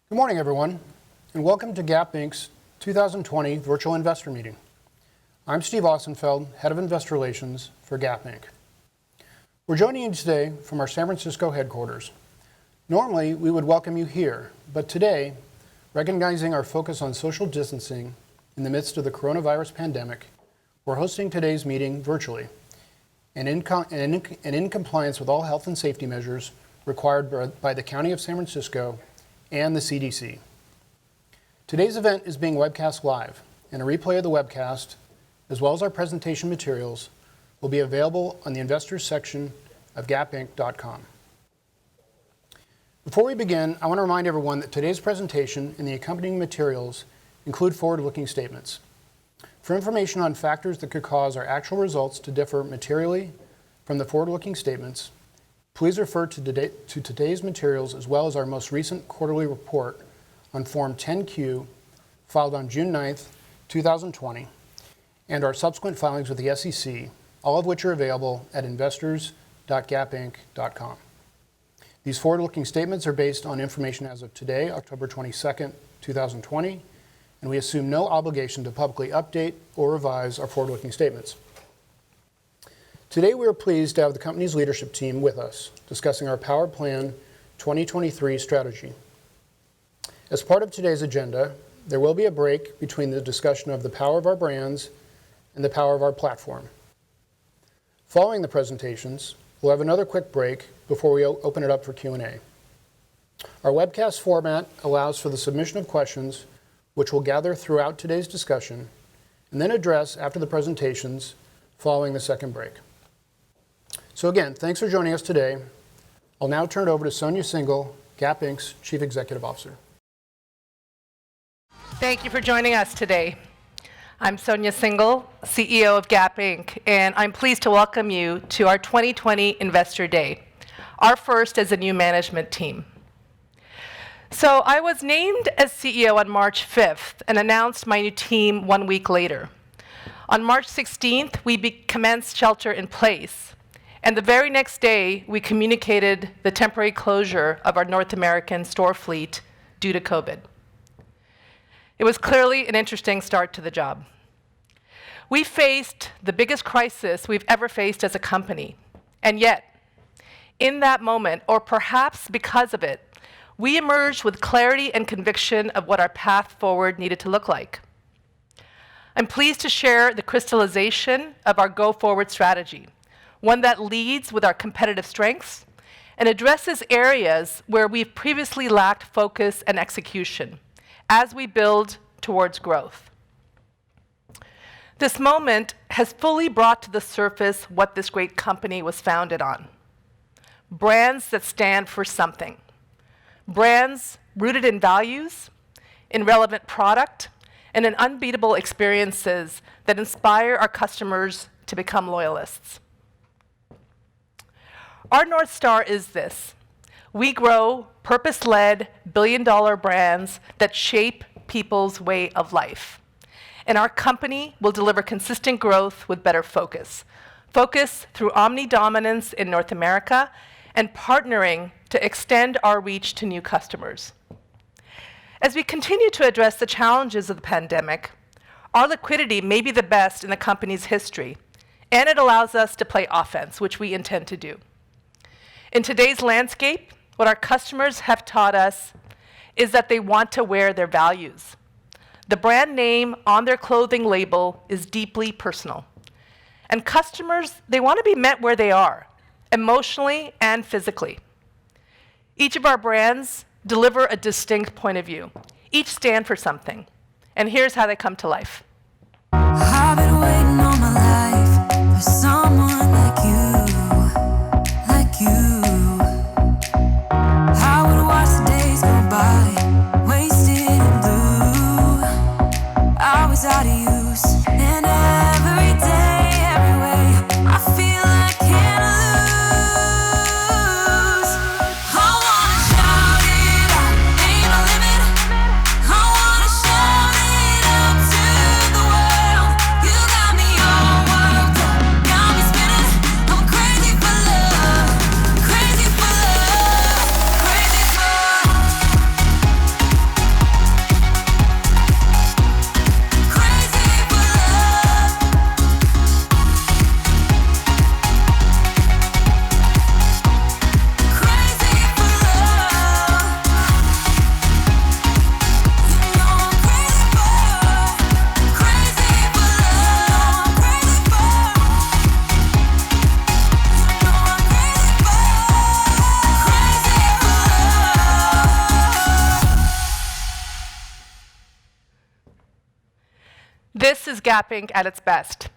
Good morning, everyone, and welcome to Gap Inc.'s 2020 Virtual Investor Meeting. I'm Steve Ausenfeld, Head of Investor Relations for Gap Inc. We're joining you today from our San Francisco headquarters. Normally, we would welcome you here, but today, recognizing our focus on social distancing in the midst of the coronavirus pandemic, we're hosting today's meeting virtually and in compliance with all health and safety measures required by the County of San Francisco and the CDC. Today's event is being webcast live, and a replay of the webcast, as well as our presentation materials, will be available on the Investors section of gapinc.com. Before we begin, I want to remind everyone that today's presentation and the accompanying materials include forward-looking statements. For information on factors that could cause our actual results to differ materially from the forward-looking statements, please refer to today's materials as well as our most recent quarterly report on Form 10-Q filed on June 9th, 2020, and our subsequent filings with the SEC, all of which are available at investors.gapinc.com. These forward-looking statements are based on information as of today, October 22nd, 2020, and we assume no obligation to publicly update or revise our forward-looking statements. Today, we are pleased to have the company's leadership team with us, discussing our Power Plan 2023 strategy. As part of today's agenda, there will be a break between the discussion of the power of our brands and the power of our platform. Following the presentations, we'll have another quick break before we open it up for Q&A. Our webcast format allows for the submission of questions, which we'll gather throughout today's discussion, and then address after the presentations following the second break. So again, thanks for joining us today. I'll now turn it over to Sonia Syngal, Gap Inc.'s Chief Executive Officer. Thank you for joining us today. I'm Sonia Syngal, CEO of Gap Inc., and I'm pleased to welcome you to our 2020 Investor Day, our first as a new management team. So I was named as CEO on March 5th and announced my new team 1 week later. On March 16th, we commenced shelter in place, and the very next day, we communicated the temporary closure of our North American store fleet due to COVID. It was clearly an interesting start to the job. We faced the biggest crisis we've ever faced as a company, and yet, in that moment, or perhaps because of it, we emerged with clarity and conviction of what our path forward needed to look like. I'm pleased to share the crystallization of our go-forward strategy, one that leads with our competitive strengths and addresses areas where we've previously lacked focus and execution as we build towards growth. This moment has fully brought to the surface what this great company was founded on. Brands that stand for something. Brands rooted in values, in relevant product, and in unbeatable experiences that inspire our customers to become loyalists. Our North Star is this: we grow purpose-led, billion-dollar brands that shape people's way of life. And our company will deliver consistent growth with better focus. Focus through omni-dominance in North America and partnering to extend our reach to new customers. As we continue to address the challenges of the pandemic, our liquidity may be the best in the company's history, and it allows us to play offense, which we intend to do. In today's landscape, what our customers have taught us is that they want to wear their values. The brand name on their clothing label is deeply personal. And customers, they want to be met where they are, emotionally and physically. Each of our brands deliver a distinct point of view. Each stand for something. And here's how they come to life. I've been waiting all my life for someone like you. I would watch the days go by, wasted and blue. I was out of use, and every day, every way, I feel I can't lose. I wanna shout it out, ain't no limit. I wanna shout it out to the world. You got me all is Gap Inc. at its best.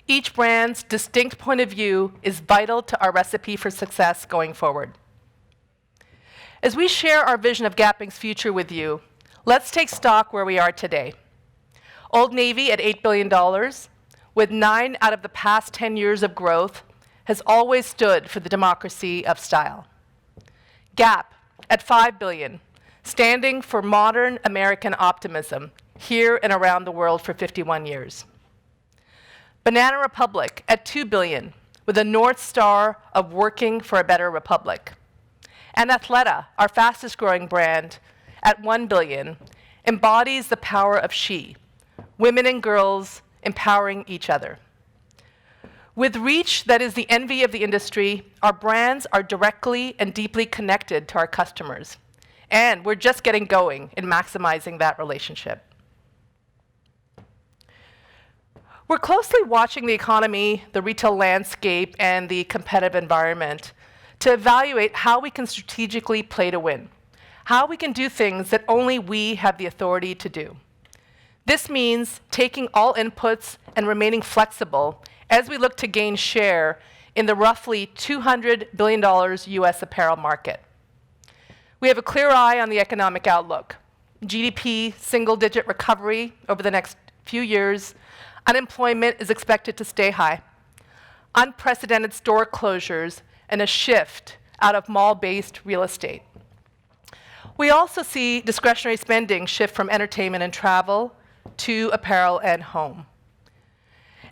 Each brand's distinct point of view is vital to our recipe for success going forward. As we share our vision of Gap Inc.'s future with you, let's take stock where we are today. Old Navy at $8 billion, with 9 out of the past 10 years of growth, has always stood for the democracy of style. Gap at $5 billion, standing for modern American optimism here and around the world for 51 years. Banana Republic at $2 billion, with a North Star of working for a better republic. And Athleta, our fastest growing brand, at $1 billion, embodies the power of she, women and girls empowering each other. With reach that is the envy of the industry, our brands are directly and deeply connected to our customers. And we're just getting going in maximizing that relationship. We're closely watching the economy, the retail landscape, and the competitive environment to evaluate how we can strategically play to win, how we can do things that only we have the authority to do. This means taking all inputs and remaining flexible as we look to gain share in the roughly $200 billion US apparel market. We have a clear eye on the economic outlook. GDP single-digit recovery over the next few years. Unemployment is expected to stay high. Unprecedented store closures and a shift out of mall-based real estate. We also see discretionary spending shift from entertainment and travel to apparel and home.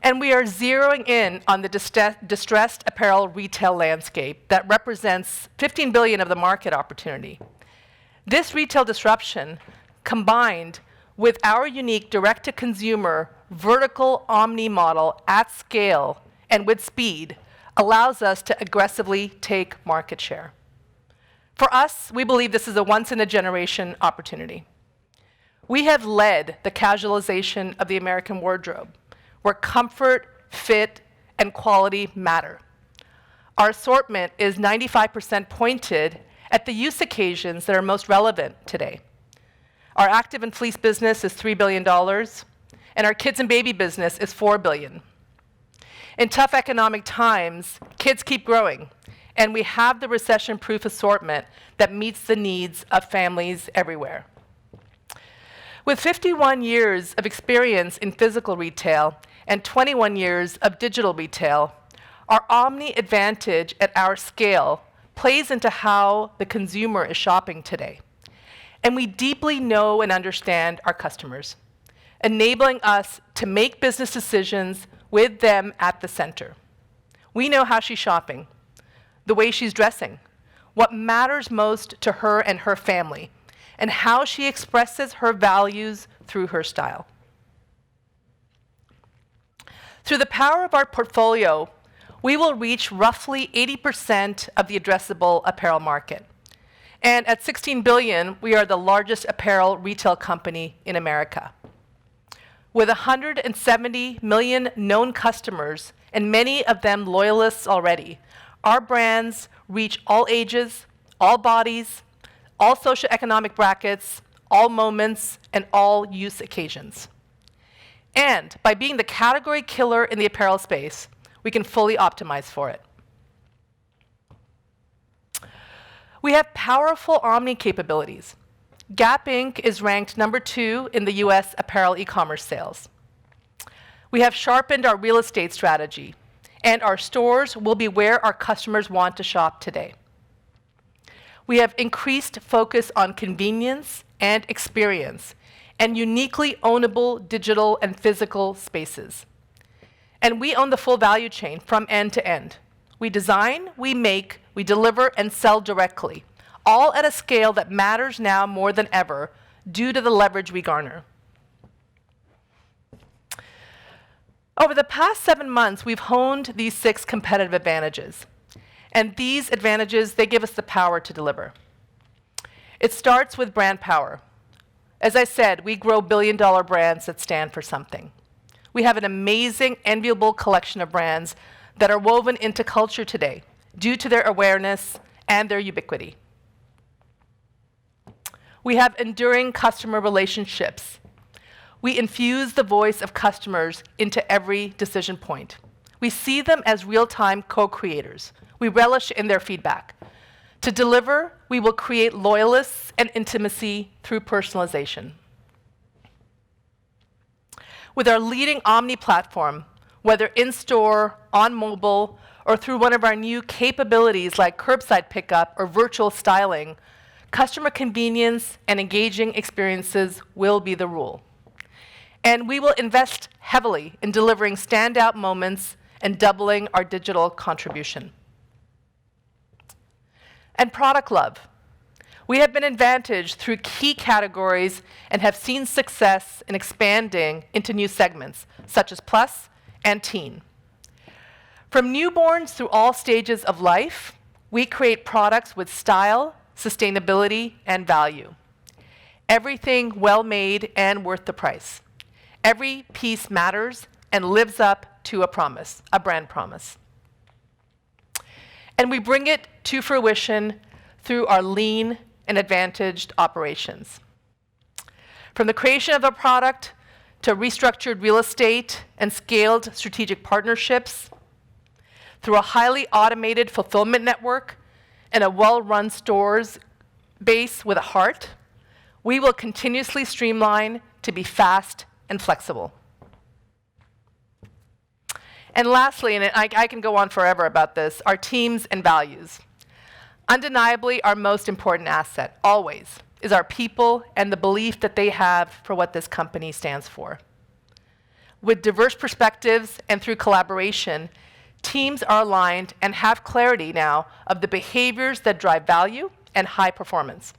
And we are zeroing in on the distressed apparel retail landscape that represents $15 billion of the market opportunity. This retail disruption, combined with our unique direct-to-consumer vertical omni model at scale and with speed, allows us to aggressively take market share. For us, we believe this is a once-in-a-generation opportunity. We have led the casualization of the American wardrobe, where comfort, fit, and quality matter. Our assortment is 95% pointed at the use occasions that are most relevant today. Our active and fleece business is $3 billion, and our kids and baby business is $4 billion. In tough economic times, kids keep growing, and we have the recession-proof assortment that meets the needs of families everywhere. With 51 years of experience in physical retail and 21 years of digital retail, our omni advantage at our scale plays into how the consumer is shopping today. And we deeply know and understand our customers, enabling us to make business decisions with them at the center. We know how she's shopping, the way she's dressing, what matters most to her and her family, and how she expresses her values through her style. Through the power of our portfolio, we will reach roughly 80% of the addressable apparel market. And at $16 billion, we are the largest apparel retail company in America. With 170 million known customers, and many of them loyalists already, our brands reach all ages, all bodies, all socioeconomic brackets, all moments, and all use occasions. And by being the category killer in the apparel space, we can fully optimize for it. We have powerful omni capabilities. Gap Inc. is ranked number 2 in the US apparel e-commerce sales. We have sharpened our real estate strategy, and our stores will be where our customers want to shop today. We have increased focus on convenience and experience, and uniquely ownable digital and physical spaces. And we own the full value chain from end to end. We design, we make, we deliver, and sell directly, all at a scale that matters now more than ever due to the leverage we garner. Over the past 7 months, we've honed these 6 competitive advantages. And these advantages, they give us the power to deliver. It starts with brand power. As I said, we grow billion-dollar brands that stand for something. We have an amazing, enviable collection of brands that are woven into culture today due to their awareness and their ubiquity. We have enduring customer relationships. We infuse the voice of customers into every decision point. We see them as real-time co-creators. We relish in their feedback. To deliver, we will create loyalists and intimacy through personalization. With our leading Omni platform, whether in-store, on mobile, or through one of our new capabilities like curbside pickup or virtual styling, customer convenience and engaging experiences will be the rule. And we will invest heavily in delivering standout moments and doubling our digital contribution. And product love. We have been advantaged through key categories and have seen success in expanding into new segments, such as Plus and Teen. From newborns through all stages of life, we create products with style, sustainability, and value. Everything well-made and worth the price. Every piece matters and lives up to a promise, a brand promise. And we bring it to fruition through our lean and advantaged operations. From the creation of a product to restructured real estate and scaled strategic partnerships, through a highly automated fulfillment network and a well-run stores base with a heart, we will continuously streamline to be fast and flexible. And lastly, and I can go on forever about this, our teams and values. Undeniably, our most important asset, always, is our people and the belief that they have for what this company stands for. With diverse perspectives and through collaboration, teams are aligned and have clarity now of the behaviors that drive value and high performance.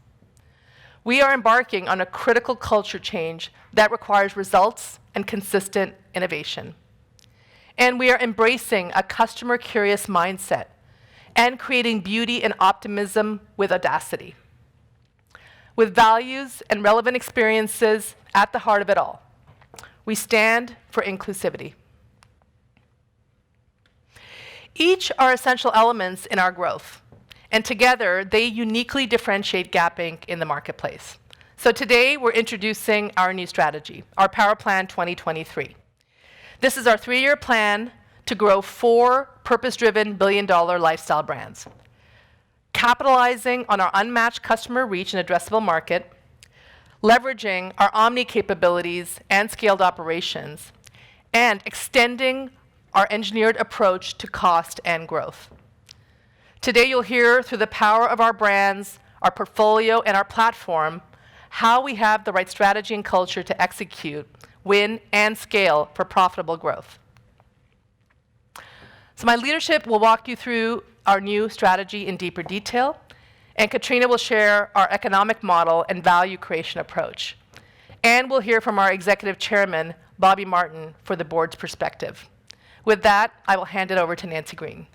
We are embarking on a critical culture change that requires results and consistent innovation. And we are embracing a customer-curious mindset and creating beauty and optimism with audacity. With values and relevant experiences at the heart of it all, we stand for inclusivity. Each are essential elements in our growth, and together they uniquely differentiate Gap Inc. in the marketplace. So today we're introducing our new strategy, our Power Plan 2023. This is our 3-year plan to grow 4 purpose-driven billion-dollar lifestyle brands, capitalizing on our unmatched customer reach and addressable market, leveraging our omni capabilities and scaled operations, and extending our engineered approach to cost and growth. Today you'll hear through the power of our brands, our portfolio, and our platform, how we have the right strategy and culture to execute, win, and scale for profitable growth. So my leadership will walk you through our new strategy in deeper detail, and Katrina will share our economic model and value creation approach. And we'll hear from our executive chairman, Bobby Martin, for the board's perspective. With that, I will hand it over to Nancy Green.